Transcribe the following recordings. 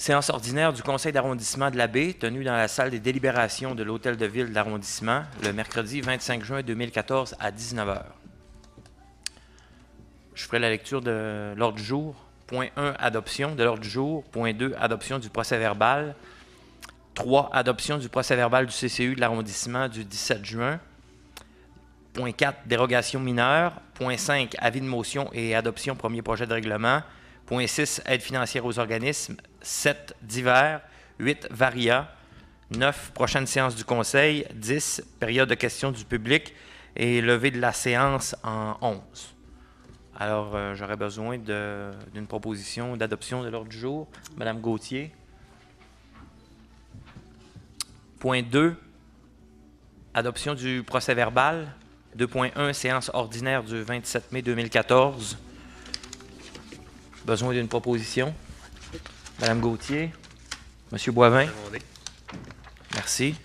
Séance ordinaire du Conseil d'arrondissement de la Baie, tenue dans la salle des délibérations de l'Hôtel de Ville d'arrondissement, le mercredi 25 juin 2014 à 19 h. Je ferai la lecture de l'ordre du jour. Point 1, adoption de l'ordre du jour. Point 2, adoption du procès-verbal. 3, adoption du procès-verbal du CCU de l'arrondissement du 17 juin. Point 4, dérogation mineure. Point 5, avis de motion et adoption premier projet de règlement. Point 6, aide financière aux organismes. 7, divers. 8, varia. 9, prochaine séance du Conseil. 10, période de questions du public. Et levée de la séance en 11. Alors, j'aurais besoin d'une proposition d'adoption de l'ordre du jour. Madame Gauthier. Point 2, adoption du procès-verbal. 2.1, séance ordinaire du 27 mai 2014. Besoin d'une proposition. Madame Gauthier. Monsieur Boivin. Merci.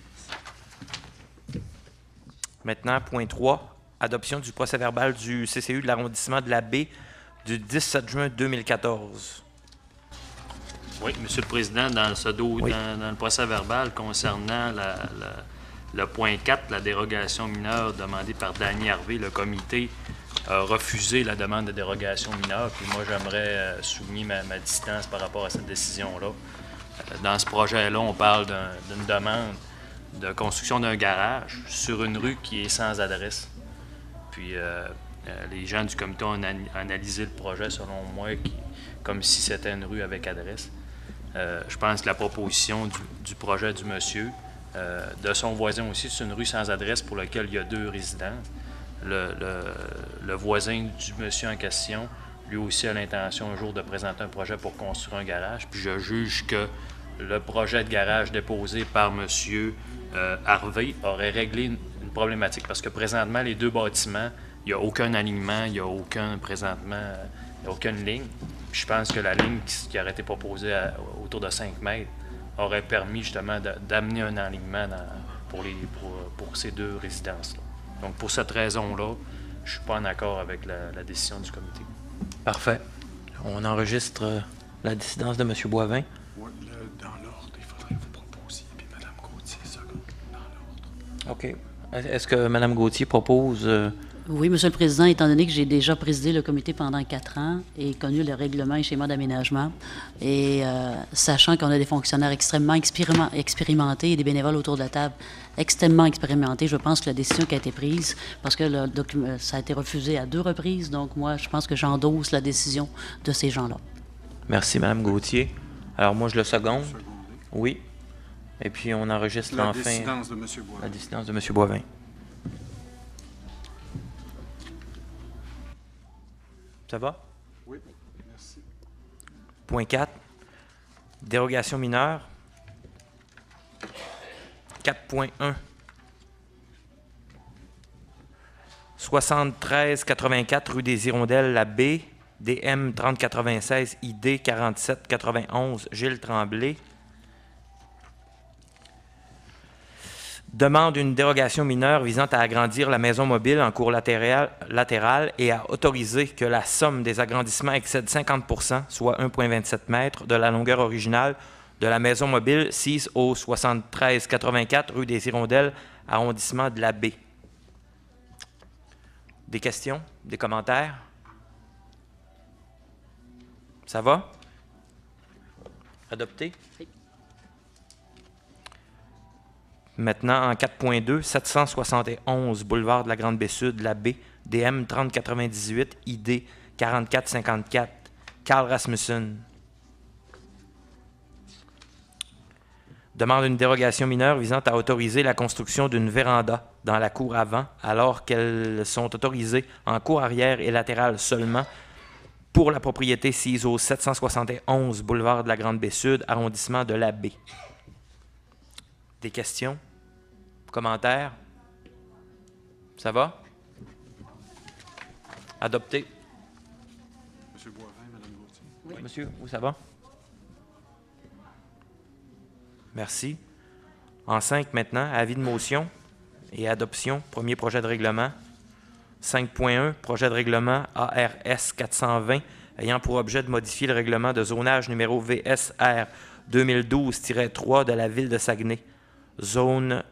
Maintenant, point 3, adoption du procès-verbal du CCU de l'arrondissement de la Baie du 17 juin 2014. Oui, Monsieur le Président, dans le procès-verbal concernant le point 4, la dérogation mineure demandée par Danny Harvey, le comité a refusé la demande de dérogation mineure. Puis moi, j'aimerais souligner ma distance par rapport à cette décision-là. Dans ce projet-là, on parle d'une demande de construction d'un garage sur une rue qui est sans adresse. Puis les gens du comité ont analysé le projet, selon moi, comme si c'était une rue avec adresse. Je pense que la proposition du projet du monsieur, de son voisin aussi, c'est une rue sans adresse pour laquelle il y a 2 résidences. Le voisin du monsieur en question, lui aussi a l'intention un jour de présenter un projet pour construire un garage. Puis je juge que le projet de garage déposé par monsieur Harvey aurait réglé une problématique. Parce que présentement, les 2 bâtiments, il n'y a aucun alignement, il n'y a aucune ligne. Puis je pense que la ligne qui aurait été proposée autour de 5 mètres aurait permis justement d'amener un alignement pour ces 2 résidences-là. Donc pour cette raison-là, je ne suis pas en accord avec la décision du comité. Parfait. On enregistre la dissidence de M. Boivin. Oui, dans l'ordre, il faudrait que vous proposiez, puis Mme Gauthier, second, dans l'ordre. OK. Est-ce que Mme Gauthier propose... Oui, Monsieur le Président, étant donné que j'ai déjà présidé le comité pendant 4 ans et connu le règlement et schéma d'aménagement, et sachant qu'on a des fonctionnaires extrêmement expérimentés et des bénévoles autour de la table extrêmement expérimentés, je pense que la décision qui a été prise, parce que ça a été refusé à 2 reprises, donc moi, je pense que j'endosse la décision de ces gens-là. Merci, Mme Gauthier. Alors, moi, je le seconde. Oui. Et puis, on enregistre la enfin... dissidence de M. Boivin. La dissidence de M. Boivin. Ça va? Oui, merci. Point 4, dérogation mineure. 4.1. 7384 rue des Hirondelles, la Baie, DM 3096, ID 4791, Gilles Tremblay. Demande une dérogation mineure visant à agrandir la maison mobile en cour latérale et à autoriser que la somme des agrandissements excède 50%, soit 1,27 m, de la longueur originale de la maison mobile sise au 7384 rue des Hirondelles, arrondissement de la Baie. Des questions? Des commentaires? Ça va? Adopté? Oui. Maintenant, en 4.2, 771 boulevard de la Grande-Baie-Sud, la Baie, DM 3098, ID 4454, Carl Rasmussen. Demande une dérogation mineure visant à autoriser la construction d'une véranda dans la cour avant, alors qu'elles sont autorisées en cour arrière et latérale seulement pour la propriété sise au 771 boulevard de la Grande-Baie-Sud, arrondissement de la Baie. Des questions? Commentaires? Ça va? Adopté. M. Boivin, Mme Gauthier. Oui. Monsieur, oui, ça va? Merci. En 5 maintenant, avis de motion et adoption, premier projet de règlement. 5.1, projet de règlement ARS 420, ayant pour objet de modifier le règlement de zonage numéro VSR 2012-3 de la ville de Saguenay, zone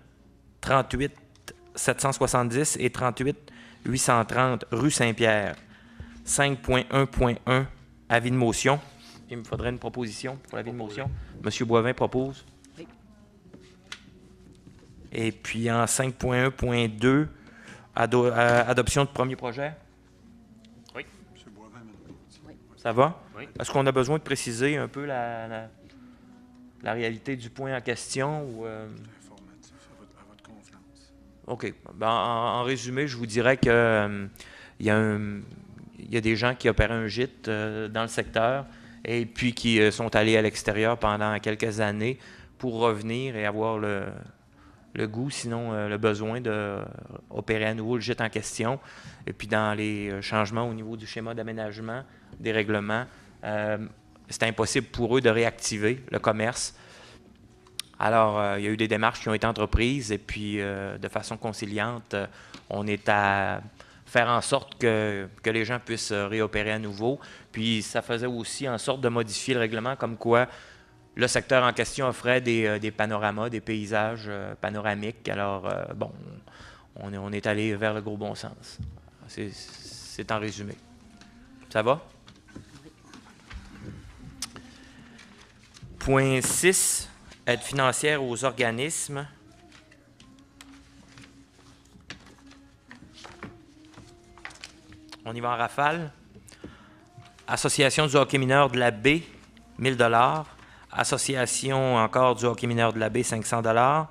38 770 et 38 830 rue Saint-Pierre. 5.1.1, avis de motion. Il me faudrait une proposition pour l'avis de motion. Monsieur Boivin propose. Oui. Et puis en 5.1.2, adoption de premier projet. Oui. M. Boivin, Mme Gauthier. Ça va? Oui. Est-ce qu'on a besoin de préciser un peu la réalité du point en question? Ou, C'est informatif, à votre convenance. OK. Ben, en résumé, je vous dirais que il y a des gens qui opèrent un gîte dans le secteur et puis qui sont allés à l'extérieur pendant quelques années pour revenir et avoir le goût, sinon le besoin d'opérer à nouveau le gîte en question. Et puis dans les changements au niveau du schéma d'aménagement, des règlements, c'est impossible pour eux de réactiver le commerce. Alors, il y a eu des démarches qui ont été entreprises et puis de façon conciliante, on est à faire en sorte que les gens puissent réopérer à nouveau. Puis ça faisait aussi en sorte de modifier le règlement comme quoi le secteur en question offrait des panoramas, des paysages panoramiques. Alors, bon, on est allé vers le gros bon sens. C'est en résumé. Ça va? Point 6, aide financière aux organismes. On y va en rafale. Association du hockey mineur de la baie, 1 000 $. Association encore du hockey mineur de la baie, 500 $.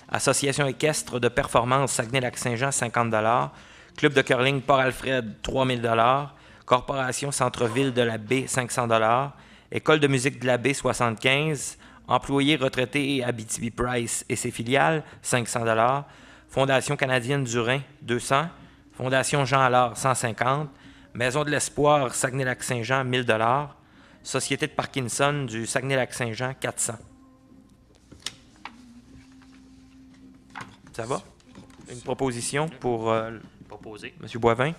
Association équestre de performance Saguenay-Lac-Saint-Jean, 50 $. Club de curling Port-Alfred, 3 000 $. Corporation Centre-Ville de la baie, 500 $. École de musique de la baie, 75 $. Employés retraités Abitibi-Price et ses filiales, 500 $. Fondation canadienne du Rhin, 200 $. Fondation Jean Allard, 150 $. Maison de l'Espoir, Saguenay-Lac-Saint-Jean, 1 000 $. Société de Parkinson du Saguenay-Lac-Saint-Jean, 400 $. Ça va? Une proposition pour Proposé. M. Boivin?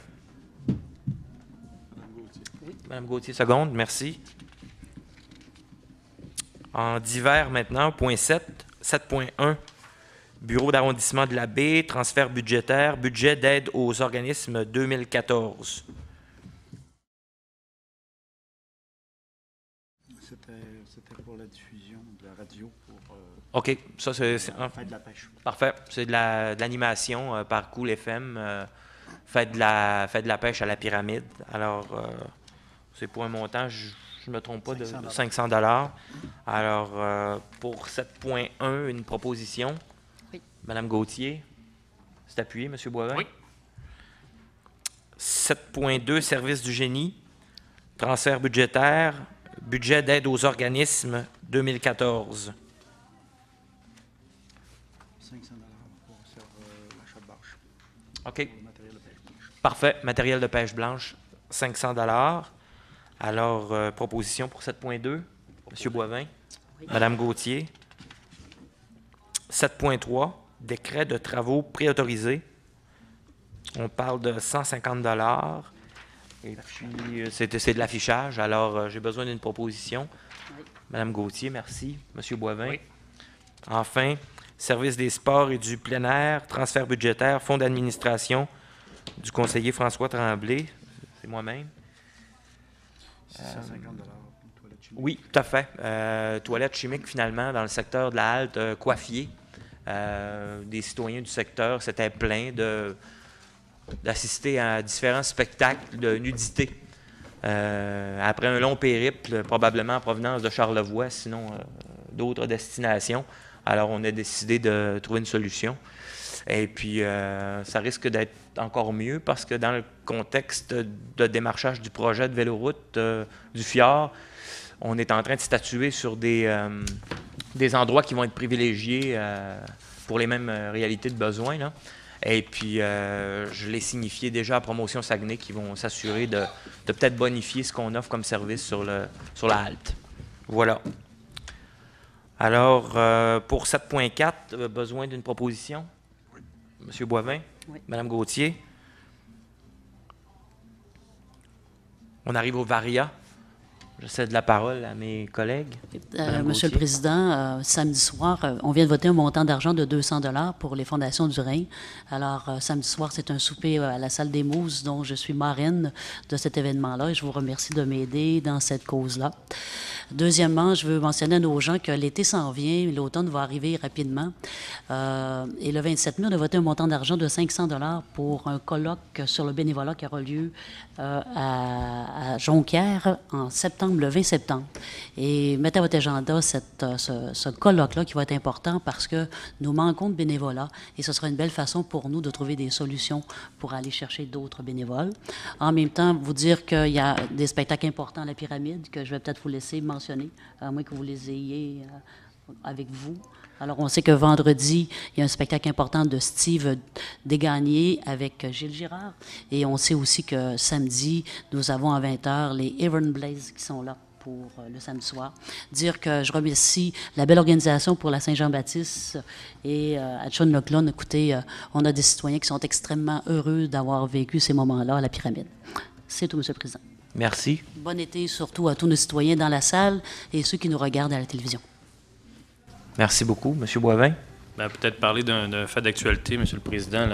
Mme Gauthier. Mme Gauthier, seconde, merci. En divers maintenant, point 7, 7.1, Bureau d'arrondissement de la baie, transfert budgétaire, budget d'aide aux organismes 2014. C'était pour la diffusion de la radio pour OK, ça c'est faire de la pêche. parfait. C'est de l'animation par Cool FM, fait de la pêche à la pyramide. Alors, c'est pour un montant, je ne me trompe pas, de 500 $. Alors, pour 7.1, une proposition. Oui. Madame Gauthier, c'est appuyé, M. Boivin? Oui. 7.2, service du génie, transfert budgétaire, budget d'aide aux organismes 2014. 500 $ pour faire l'achat de bâche. OK. Pour le matériel de pêche blanche. Parfait. Matériel de pêche blanche, 500 $. Alors, proposition pour 7.2, M. Boivin. Oui. Madame Gauthier. 7.3, décret de travaux préautorisés. On parle de 150 $. Et puis, c'est de l'affichage. Alors, j'ai besoin d'une proposition. Oui. Madame Gauthier, merci. M. Boivin. Oui. Enfin, service des sports et du plein air, transfert budgétaire, fonds d'administration du conseiller François Tremblay. C'est moi-même. 650 $ pour une toilette chimique. Oui, tout à fait. Toilette chimique, finalement, dans le secteur de la halte Coiffier. Des citoyens du secteur s'étaient plaints d'assister à différents spectacles de nudité. Après un long périple, probablement en provenance de Charlevoix, sinon d'autres destinations. Alors, on a décidé de trouver une solution. Et puis, ça risque d'être encore mieux parce que dans le contexte de démarchage du projet de véloroute du Fjord, on est en train de statuer sur des endroits qui vont être privilégiés pour les mêmes réalités de besoin, là. Et puis, je l'ai signifié déjà à Promotion Saguenay qui vont s'assurer de peut-être bonifier ce qu'on offre comme service sur la halte. Voilà. Alors, pour 7.4, besoin d'une proposition? Oui. Monsieur Boivin? Oui. Madame Gauthier? On arrive au Varia. Je cède la parole à mes collègues. Monsieur le Président, samedi soir, on vient de voter un montant d'argent de 200 $ pour les fondations du Rhin. Alors, samedi soir, c'est un souper à la salle des Mousses, dont je suis marraine de cet événement-là, et je vous remercie de m'aider dans cette cause-là. Deuxièmement, je veux mentionner à nos gens que l'été s'en vient, l'automne va arriver rapidement. Et le 27 mai, on a voté un montant d'argent de 500 $ pour un colloque sur le bénévolat qui aura lieu à Jonquière en septembre, le 20 septembre. Et mettez à votre agenda ce colloque-là qui va être important parce que nous manquons de bénévolat et ce sera une belle façon pour nous de trouver des solutions pour aller chercher d'autres bénévoles. En même temps, vous dire qu'il y a des spectacles importants à la Pyramide que je vais peut-être vous laisser mentionner, à moins que vous les ayez avec vous. Alors, on sait que vendredi, il y a un spectacle important de Steve Desgagnés avec Gilles Girard. Et on sait aussi que samedi, nous avons à 20h les Aaron Blaze qui sont là pour le samedi soir. Dire que je remercie la belle organisation pour la Saint-Jean-Baptiste et à Chun-le-Clone. Écoutez, on a des citoyens qui sont extrêmement heureux d'avoir vécu ces moments-là à la Pyramide. C'est tout, M. le Président. Merci. Bon été surtout à tous nos citoyens dans la salle et ceux qui nous regardent à la télévision. Merci beaucoup. M. Boivin? Bien, peut-être parler d'un fait d'actualité, M. le Président.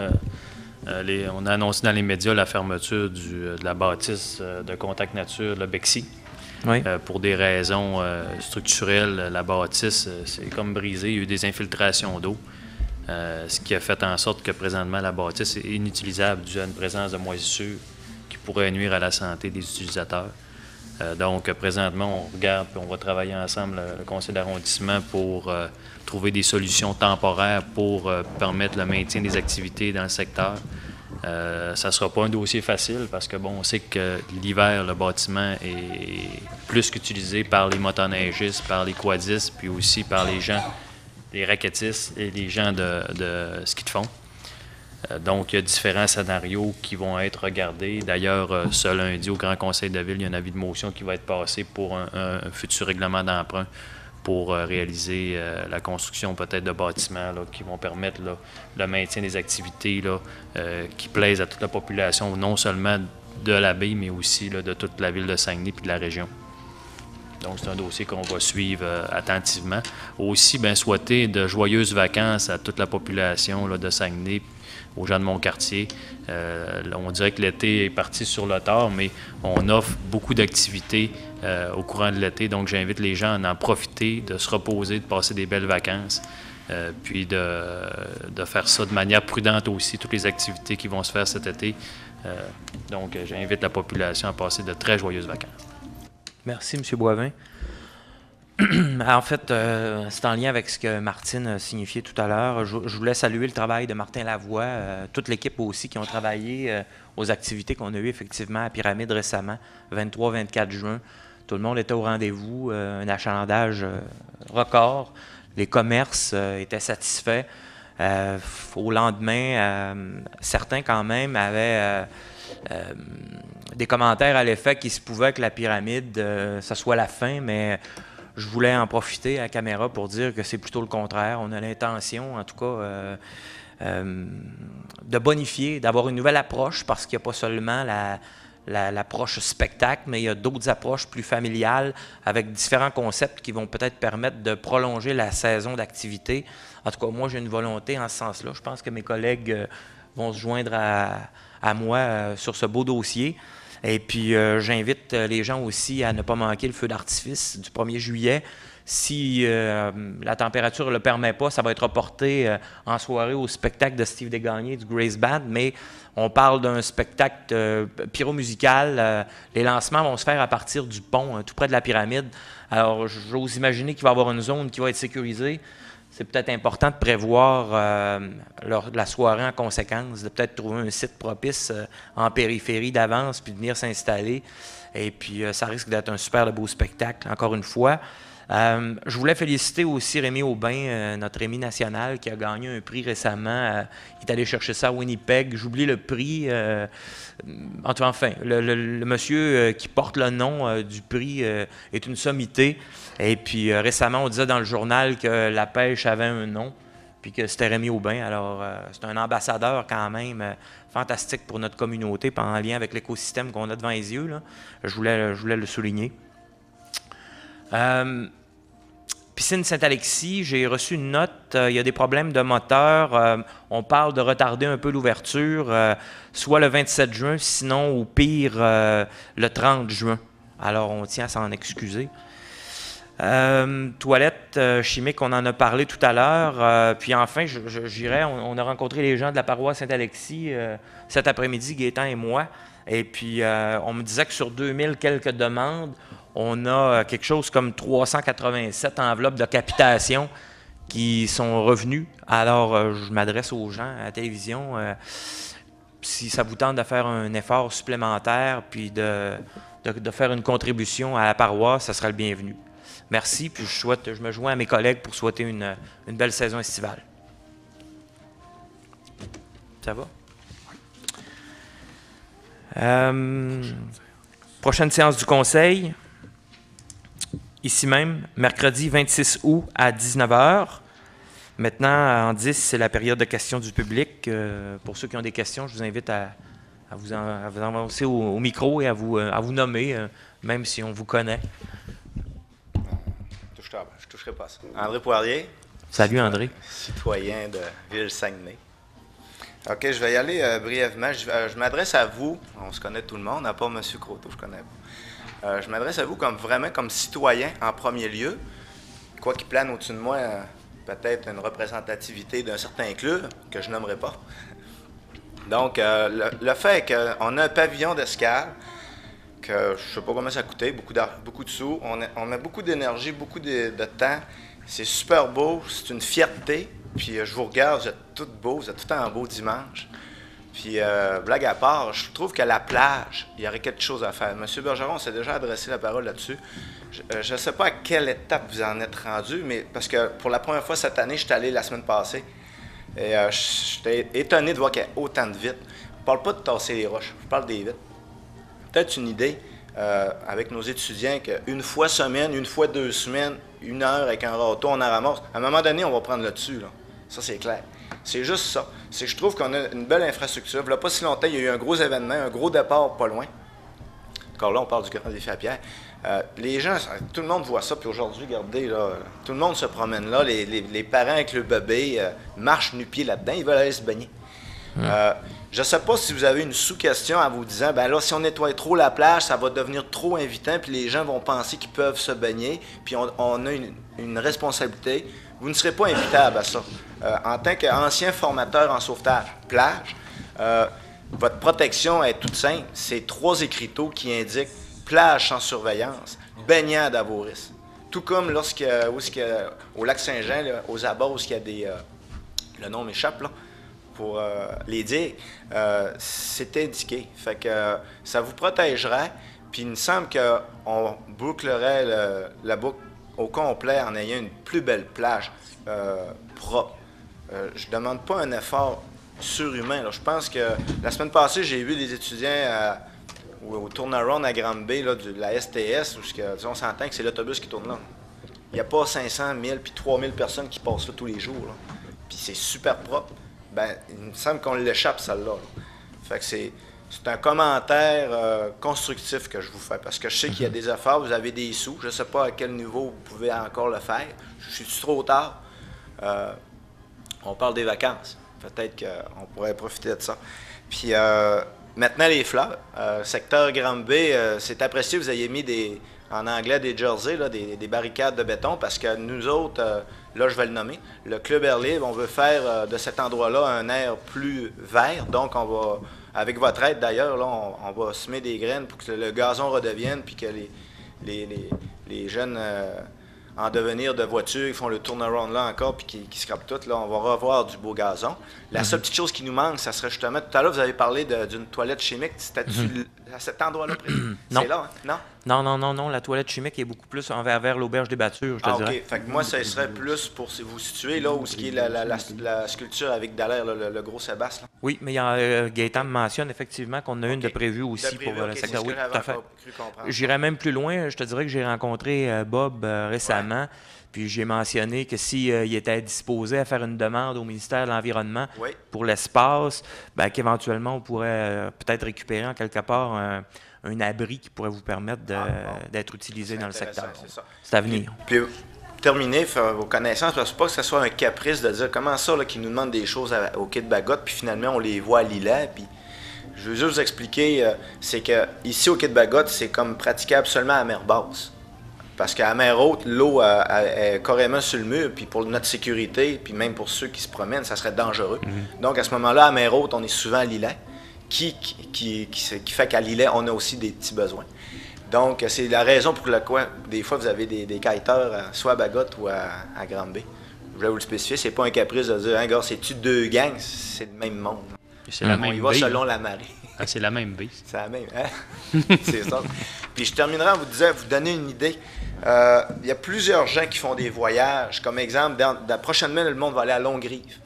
On a annoncé dans les médias la fermeture de la bâtisse de Contact Nature, le Bexy. Oui. Pour des raisons structurelles, la bâtisse, c'est comme brisé. Il y a eu des infiltrations d'eau, ce qui a fait en sorte que présentement, la bâtisse est inutilisable dû à une présence de moisissure qui pourrait nuire à la santé des utilisateurs. Donc, présentement, on regarde et on va travailler ensemble, le conseil d'arrondissement, pour trouver des solutions temporaires pour permettre le maintien des activités dans le secteur. Ça ne sera pas un dossier facile parce que, bon, on sait que l'hiver, le bâtiment est plus qu'utilisé par les motoneigistes, par les quadistes, puis aussi par les gens, les raquettistes et les gens de ski de fond. Donc, il y a différents scénarios qui vont être regardés. D'ailleurs, ce lundi, au Grand Conseil de la Ville, il y a un avis de motion qui va être passé pour un futur règlement d'emprunt pour réaliser la construction peut-être de bâtiments là, qui vont permettre là, le maintien des activités là, qui plaisent à toute la population, non seulement de la baie, mais aussi là, de toute la ville de Saguenay et de la région. Donc, c'est un dossier qu'on va suivre attentivement. Aussi, bien, souhaiter de joyeuses vacances à toute la population là, de Saguenay, aux gens de mon quartier. On dirait que l'été est parti sur le tard, mais on offre beaucoup d'activités au courant de l'été. Donc, j'invite les gens à en profiter, de se reposer, de passer des belles vacances, puis de faire ça de manière prudente aussi, toutes les activités qui vont se faire cet été. Donc, j'invite la population à passer de très joyeuses vacances. Merci, M. Boivin. En fait, c'est en lien avec ce que Martine a signifié tout à l'heure. Je voulais saluer le travail de Martin Lavoie, toute l'équipe aussi qui ont travaillé aux activités qu'on a eues effectivement à Pyramide récemment, 23-24 juin. Tout le monde était au rendez-vous, un achalandage record. Les commerces étaient satisfaits. Au lendemain, certains quand même avaient des commentaires à l'effet qu'il se pouvait que la Pyramide, ça soit la fin, mais je voulais en profiter à la caméra pour dire que c'est plutôt le contraire. On a l'intention, en tout cas, de bonifier, d'avoir une nouvelle approche, parce qu'il n'y a pas seulement l'approche spectacle, mais il y a d'autres approches plus familiales avec différents concepts qui vont peut-être permettre de prolonger la saison d'activité. En tout cas, moi, j'ai une volonté en ce sens-là. Je pense que mes collègues vont se joindre à moi sur ce beau dossier. Et puis, j'invite les gens aussi à ne pas manquer le feu d'artifice du 1er juillet. Si la température ne le permet pas, ça va être reporté en soirée au spectacle de Steve Desgagnés du Grace Band, mais on parle d'un spectacle pyromusical. Les lancements vont se faire à partir du pont, tout près de la pyramide. Alors, j'ose imaginer qu'il va y avoir une zone qui va être sécurisée. C'est peut-être important de prévoir la soirée en conséquence, de peut-être trouver un site propice en périphérie d'avance, puis de venir s'installer. Et puis, ça risque d'être un super beau spectacle, encore une fois. Je voulais féliciter aussi Rémi Aubin, notre Rémi national, qui a gagné un prix récemment. Il est allé chercher ça à Winnipeg. J'oublie le prix. Enfin, le monsieur qui porte le nom du prix est une sommité. Et puis récemment, on disait dans le journal que la pêche avait un nom, puis que c'était Rémi Aubin. Alors, c'est un ambassadeur quand même fantastique pour notre communauté, en lien avec l'écosystème qu'on a devant les yeux, là. Je voulais le souligner. Piscine Saint-Alexis, j'ai reçu une note. Il y a des problèmes de moteur. On parle de retarder un peu l'ouverture, soit le 27 juin, sinon au pire le 30 juin. Alors, on tient à s'en excuser. Toilettes chimiques, on en a parlé tout à l'heure. Puis enfin, j'irai, on a rencontré les gens de la paroisse Saint-Alexis cet après-midi, Gaétan et moi. Et puis, on me disait que sur 2000 quelques demandes, on a quelque chose comme 387 enveloppes de capitation qui sont revenues. Alors, je m'adresse aux gens à la télévision. Si ça vous tente de faire un effort supplémentaire puis de faire une contribution à la paroisse, ça sera le bienvenu. Merci, puis je me joins à mes collègues pour souhaiter une belle saison estivale. Ça va? Prochaine séance du Conseil, ici même, mercredi 26 août à 19h. Maintenant, en 10, c'est la période de questions du public. Pour ceux qui ont des questions, je vous invite à vous avancer au micro et à vous nommer, même si on vous connaît. Je ne toucherai pas ça. André Poirier. Salut André. Citoyen de Ville-Saguenay. OK, je vais y aller brièvement. Je m'adresse à vous. On se connaît tout le monde, à part M. Croteau, je connais pas. Je m'adresse à vous vraiment comme citoyen en premier lieu. Quoi qu'il plane au-dessus de moi, peut-être une représentativité d'un certain club que je nommerai pas. Donc, le fait qu'on a un pavillon d'escale, que je ne sais pas comment ça a coûté, beaucoup de sous, on met beaucoup d'énergie, beaucoup de temps. C'est super beau, c'est une fierté. Puis je vous regarde, vous êtes tous beaux, vous êtes tout en beau dimanche. Puis blague à part, je trouve qu'à la plage, il y aurait quelque chose à faire. Monsieur Bergeron s'est déjà adressé la parole là-dessus. Je ne sais pas à quelle étape vous en êtes rendu, mais parce que pour la première fois cette année, je suis allé la semaine passée. Et j'étais étonné de voir qu'il y a autant de vitres. Je ne parle pas de tasser les roches, je parle des vitres. Peut-être une idée avec nos étudiants qu'une fois semaine, une fois 2 semaines, 1 heure avec un râteau, on en ramasse. À un moment donné, on va prendre le dessus, là. Ça, c'est clair. C'est juste ça. C'est que je trouve qu'on a une belle infrastructure. Il n'y a pas si longtemps, il y a eu un gros événement, un gros départ pas loin. Encore là, on parle du Grand Défi à Pierre. Les gens, tout le monde voit ça. Puis aujourd'hui, regardez, là, tout le monde se promène là. Les parents avec le bébé marchent nu-pieds là-dedans. Ils veulent aller se baigner. Je ne sais pas si vous avez une sous-question en vous disant, ben là, si on nettoie trop la plage, ça va devenir trop invitant, puis les gens vont penser qu'ils peuvent se baigner, puis on a une responsabilité. Vous ne serez pas invitable à ça. En tant qu'ancien formateur en sauvetage plage, votre protection est toute simple. C'est 3 écriteaux qui indiquent plage sans surveillance, baignade à vos risques. Tout comme au lac Saint-Jean, là, aux abords où il y a des... le nom m'échappe, là. Pour les digues, c'est indiqué. Fait que ça vous protégerait. Puis il me semble qu'on bouclerait la boucle au complet en ayant une plus belle plage propre. Je ne demande pas un effort surhumain. Là. Je pense que la semaine passée, j'ai vu des étudiants au turnaround à Granby, là, de la STS, où on s'entend que c'est l'autobus qui tourne là. Il n'y a pas 500, 1000 puis 3000 personnes qui passent là tous les jours. Là. Puis c'est super propre. Ben, il me semble qu'on l'échappe, celle-là. Là. Fait que c'est un commentaire constructif que je vous fais, parce que je sais qu'il y a des efforts, vous avez des sous, je ne sais pas à quel niveau vous pouvez encore le faire. Je suis trop tard. On parle des vacances. Peut-être qu'on pourrait profiter de ça. Puis maintenant, les fleurs. Secteur Granby, c'est apprécié, vous ayez mis en anglais des jerseys, là, des barricades de béton, parce que nous autres... là, je vais le nommer. Le Club Air Libre, on veut faire de cet endroit-là un air plus vert. Donc, on va, avec votre aide d'ailleurs, là, on va semer des graines pour que le gazon redevienne, puis que les jeunes en devenir de voiture, ils font le turnaround là encore, puis qui scrapent tout. Là, on va revoir du beau gazon. La seule petite chose qui nous manque, ça serait justement... Tout à l'heure, vous avez parlé d'une toilette chimique. C'était-tu à cet endroit-là? Non. C'est là, hein? Non? Non. La toilette chimique est beaucoup plus vers l'auberge des Battures, je te dirais. OK. Fait que moi, ça serait plus pour vous situer là où ce qui est la sculpture avec Dallaire, le gros Sébastien. Oui, mais Gaétan me mentionne effectivement qu'on a une de prévue aussi pour le secteur. Oui, tout à fait. J'irais même plus loin. Je te dirais que j'ai rencontré Bob récemment. Puis j'ai mentionné que s'il était disposé à faire une demande au ministère de l'Environnement Oui. pour l'espace, ben, qu'éventuellement on pourrait peut-être récupérer en quelque part un abri qui pourrait vous permettre d'être utilisé dans le secteur. C'est ça. C'est à venir. Puis, terminer, faire vos connaissances, parce que pas que ce soit un caprice de dire comment ça, là, qu'ils nous demandent des choses au Quai de Bagotte, puis finalement on les voit à Lillet, puis je veux juste vous expliquer, c'est que ici au Quai de Bagotte, c'est comme praticable seulement à mer basse. Parce qu'à mer haute, l'eau est carrément sur le mur, puis pour notre sécurité, puis même pour ceux qui se promènent, ça serait dangereux. Donc à ce moment-là, à mer haute, on est souvent à Lillet, qui fait qu'à Lillet, on a aussi des petits besoins. Donc c'est la raison pour laquelle, des fois, vous avez des kiteurs soit à Bagotte ou à Granby. Je voulais vous le spécifier, c'est pas un caprice de dire, hein, gars, c'est-tu deux gangs? C'est le même monde. C'est la On même y va bille. selon la marée. Ah, c'est la même bille. C'est la même, hein? C'est ça. Puis je terminerai en vous donner une idée. Il y a plusieurs gens qui font des voyages. Comme exemple, prochainement, le monde va aller à Longrive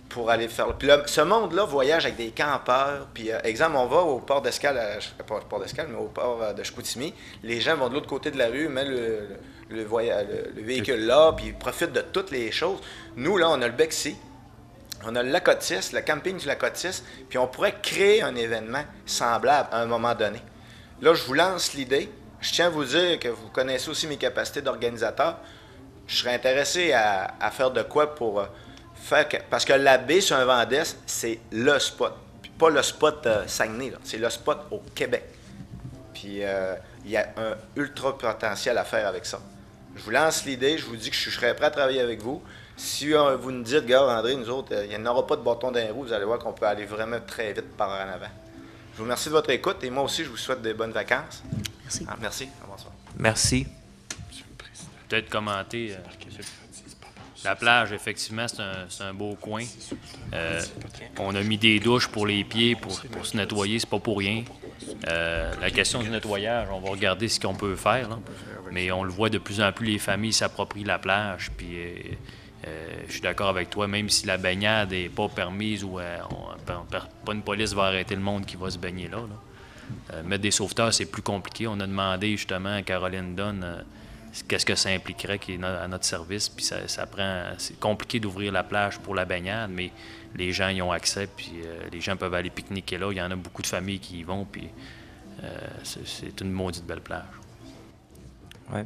pour aller faire. Puis là, ce monde-là voyage avec des campeurs. Puis, exemple, on va au port d'escale, pas au port d'escale, mais au port de Chicoutimi. Les gens vont de l'autre côté de la rue, mettent le véhicule là, puis ils profitent de toutes les choses. Nous, là, on a le Bexy. On a le Lacotis, le camping du Lacotis, puis on pourrait créer un événement semblable à un moment donné. Là, je vous lance l'idée. Je tiens à vous dire que vous connaissez aussi mes capacités d'organisateur. Je serais intéressé à faire de quoi pour faire... Parce que la baie sur un vent d'Est, c'est le spot. Puis pas le spot Saguenay, là. C'est le spot au Québec. Puis il y a un ultra potentiel à faire avec ça. Je vous lance l'idée, je vous dis que je serais prêt à travailler avec vous. Si vous nous dites, gars, André, nous autres, il n'y en aura pas de bâton dans les roues, vous allez voir qu'on peut aller vraiment très vite par en avant. Je vous remercie de votre écoute et moi aussi, je vous souhaite de bonnes vacances. Merci. Merci. Bonsoir. Merci. Peut-être commenter. La plage, effectivement, c'est un beau coin. On a mis des douches pour les pieds, pour se nettoyer, c'est pas pour rien. La question du nettoyage, on va regarder ce qu'on peut faire, là. Mais on le voit de plus en plus, les familles s'approprient la plage. Puis je suis d'accord avec toi, même si la baignade n'est pas permise ou pas une police va arrêter le monde qui va se baigner là. Mettre des sauveteurs, c'est plus compliqué. On a demandé justement à Caroline Dunn qu'est-ce que ça impliquerait qui est à notre service. Puis c'est compliqué d'ouvrir la plage pour la baignade, mais les gens y ont accès. Puis les gens peuvent aller pique-niquer là. Il y en a beaucoup de familles qui y vont. Puis c'est une maudite belle plage. Ouais.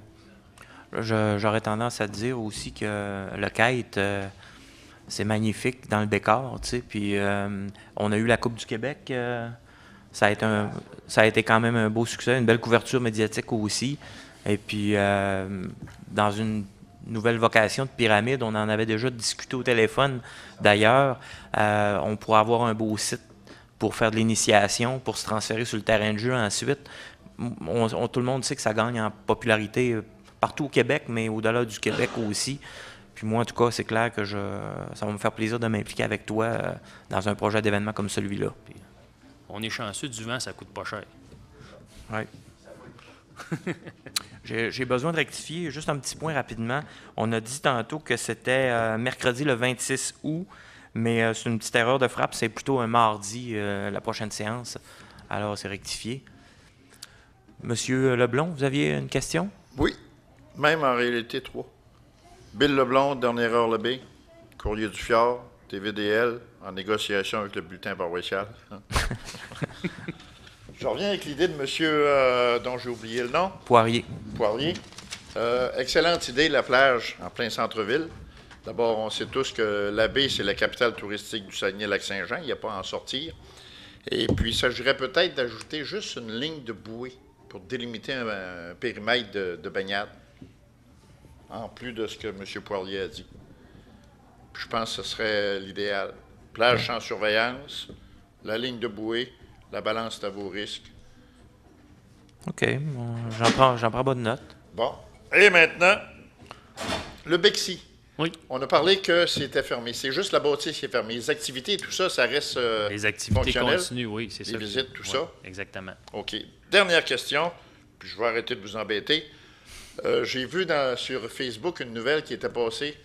J'aurais tendance à dire aussi que le kite, c'est magnifique dans le décor, tu sais. Puis on a eu la Coupe du Québec. Ça a été quand même un beau succès, une belle couverture médiatique aussi. Et puis, dans une nouvelle vocation de pyramide, on en avait déjà discuté au téléphone. D'ailleurs, on pourrait avoir un beau site pour faire de l'initiation, pour se transférer sur le terrain de jeu ensuite. Tout le monde sait que ça gagne en popularité partout au Québec, mais au-delà du Québec aussi. Puis moi, en tout cas, c'est clair que ça va me faire plaisir de m'impliquer avec toi dans un projet d'événement comme celui-là. Puis, on est chanceux, du vent, ça coûte pas cher. Oui. J'ai besoin de rectifier juste un petit point rapidement. On a dit tantôt que c'était mercredi le 26 août, mais c'est une petite erreur de frappe. C'est plutôt un mardi, la prochaine séance. Alors, c'est rectifié. Monsieur Leblond, vous aviez une question? Oui, même en réalité 3. Bill Leblond, dernière heure Lebé, Courrier du Fjord, TVDL, en négociation avec le bulletin paroissial. Je reviens avec l'idée de monsieur, dont j'ai oublié le nom. Poirier. Excellente idée, la plage en plein centre-ville. D'abord, on sait tous que la baie, c'est la capitale touristique du Saguenay-Lac-Saint-Jean. Il n'y a pas à en sortir. Et puis, il s'agirait peut-être d'ajouter juste une ligne de bouée pour délimiter un périmètre de baignade, en plus de ce que M. Poirier a dit. Puis je pense que ce serait l'idéal. Plage sans surveillance, la ligne de bouée, la balance est à vos risques. OK. J'en prends bonne note. Bon. Et maintenant, le Bexy. Oui. On a parlé que c'était fermé. C'est juste la bâtisse qui est fermée. Les activités, tout ça, ça reste Les activités fonctionnel. continuent, oui, c'est ça. Les visites, tout ça. Exactement. OK. Dernière question, puis je vais arrêter de vous embêter. J'ai vu sur Facebook une nouvelle qui était passée.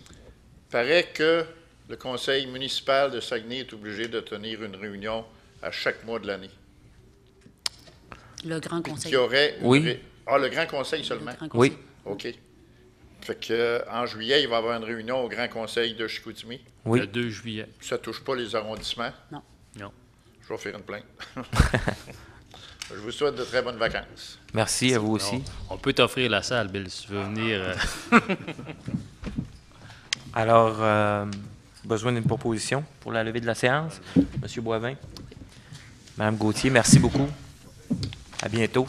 Il paraît que le conseil municipal de Saguenay est obligé de tenir une réunion à chaque mois de l'année. Le Grand Puis Conseil. qu'il y aurait Oui. le Grand Conseil seulement? Le Grand Conseil. Oui. OK. Fait que, en juillet, il va y avoir une réunion au Grand Conseil de Chicoutimi. Oui. Le 2 juillet. Ça ne touche pas les arrondissements. Non. Non. Je vais faire une plainte. Je vous souhaite de très bonnes vacances. Merci à vous aussi. On peut t'offrir la salle, Bill, si tu veux venir. Alors, besoin d'une proposition pour la levée de la séance? Monsieur Boivin? Madame Gauthier, merci beaucoup. À bientôt.